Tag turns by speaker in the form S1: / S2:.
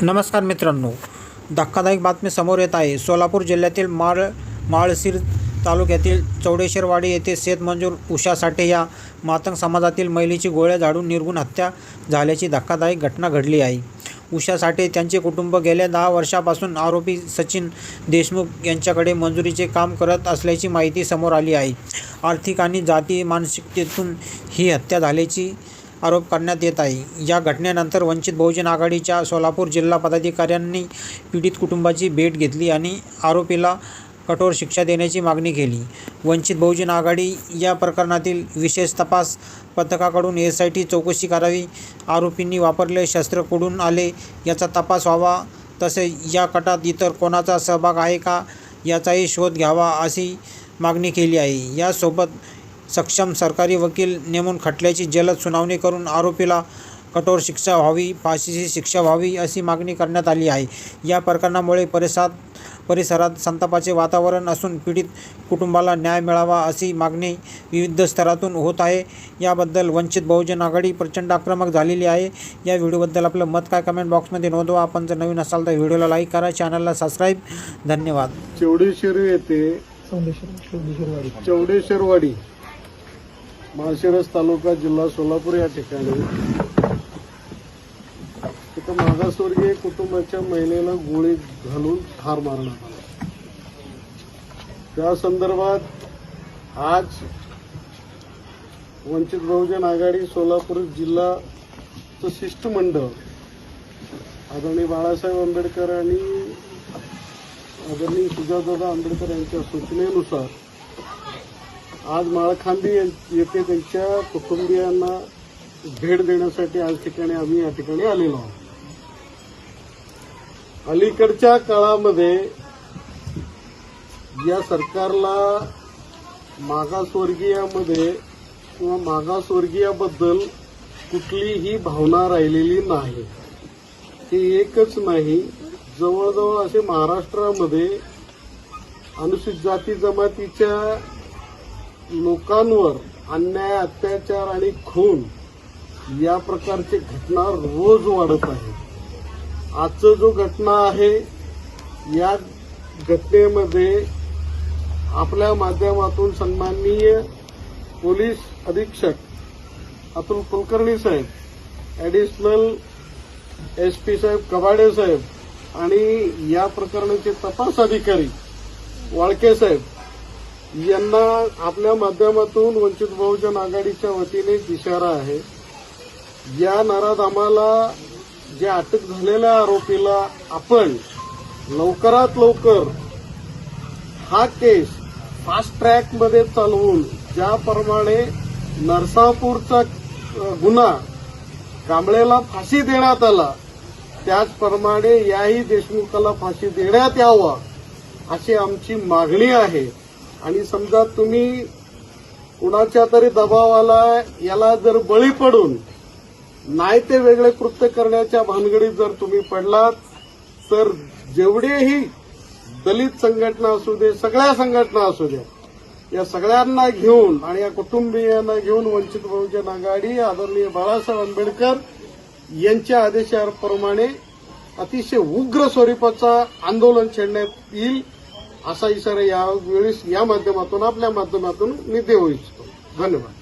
S1: नमस्कार मित्रांनो, धक्कादायक बातमी समोर येत आहे। सोलापूर जिल्ह्यातील माळशिर तालुक्यातील चौडेश्वरवाडी येथे शेतमजूर उषा साठे या मातंग समाजातील महिलेची गोळ्या झाडून निर्घृण हत्या झाल्याची धक्कादायक घटना घडली आहे। उषा साठे त्यांचे कुटुंब गेल्या 10 वर्षांपासून आरोपी सचिन देशमुख यांच्याकडे मंजुरीचे काम करत असल्याची माहिती समोर आली आहे। आर्थिक आणि जाती मानसिकतेतून ही हत्या झाल्याची आरोप करण्यात येत आहे। या घटनेनंतर वंचित बहुजन आघाडीच्या सोलापूर जिल्हा पदाधिकाऱ्यांनी पीडित कुटुंबाची भेट घेतली आणि आरोपीला कठोर शिक्षा देण्याची मागणी केली। वंचित बहुजन आघाडी या प्रकरणातील विशेष तपास पथकाकडून SIT चौकशी करावी, आरोपींनी वापरलेले शस्त्र कुठून आले याचा तपास व्हावा, तसेच या कटात इतर कोणाचा सहभाग आहे का याचाही शोध घ्यावा अशी मागणी केली आहे। यासोबत सक्षम सरकारी वकील नेमून खटल्याची जलद सुनावणी करून आरोपीला कठोर शिक्षा व्हावी, फाशीची शिक्षा व्हावी अशी मागणी करण्यात आली आहे। या प्रकरणामुळे परिसरात संतापाचे वातावरण असून पीडित कुटुंबाला न्याय मिळावा अशी मागणी विविध स्तरातून होत आहे। याबद्दल वंचित बहुजन आघाडी प्रचंड आक्रमक झालेली आहे। या व्हिडिओबद्दल आपलं मत काय कमेंट बॉक्समध्ये नोंदवा। आपण जर नवीन असाल तर व्हिडिओला लाईक करा, चॅनलला सबस्क्राईब। धन्यवाद।
S2: चौडेश्वरवाडी माळशिरस तालुका जिल्हा सोलापूर या ठिकाणी एका मागासवर्गीय कुटुंबाच्या महिलेला गोळी घालून ठार मारण्यात आला। त्या संदर्भात आज वंचित बहुजन आघाडी सोलापूर जिल्हाचं शिष्टमंडळ आदरणीय बाळासाहेब आंबेडकर आणि आदरणीय सुजातदादा आंबेडकर यांच्या सूचनेनुसार आज माळखांबी येथे त्यांच्या कुटुंबियांना भेट देण्यासाठी आम्ही या ठिकाणी आलेलो आहोत। अलीकडच्या काळामध्ये या सरकारला मागासवर्गीयामध्ये किंवा मागासवर्गीयाबद्दल कुठलीही भावना राहिलेली नाही। हे एकच नाही, जवळजवळ असे महाराष्ट्रामध्ये अनुसूचित जाती जमातीच्या लोकांवर अन्याय, अत्याचार आणि खून या प्रकारची घटना रोज वाढत आहे। आजचं जो घटना आहे या घटनेमध्ये आपल्या माध्यमातून सन्माननीय पोलीस अधीक्षक अतुल कुलकर्णी साहेब, ॲडिशनल SP साहेब कबाडे साहेब आणि या प्रकरणाचे तपास अधिकारी वाळके साहेब यांना आपल्या माध्यमातून वंचित बहुजन आघाडीच्या वतीने इशारा आहे। या नराधमाला ज्या अटक झालेल्या आरोपीला आपण लवकरात लवकर हा केस फास्ट ट्रॅकमध्ये चालवून ज्याप्रमाणे नरसापूरचा गुन्हा कांबळेला फाशी देण्यात आला त्याचप्रमाणे याही देशमुखाला फाशी देण्यात यावा अशी आमची मागणी आहे। आणि समजा तुम्ही कुणाच्या तरी दबावाला याला जर बळी पडून नाही ते वेगळे कृत्य करण्याच्या भानगडीत जर तुम्ही पडलात तर जेवढेही दलित संघटना असू दे, सगळ्या संघटना असू द्या, या सगळ्यांना घेऊन आणि या कुटुंबियांना घेऊन वंचित बहुजन आघाडी आदरणीय बाळासाहेब आंबेडकर यांच्या आदेशाप्रमाणे अतिशय उग्र स्वरूपाचा आंदोलन छेडण्यात येईल असा इशारा यावेळी या माध्यमातून आपल्या माध्यमातून मी देऊ इच्छितो। धन्यवाद।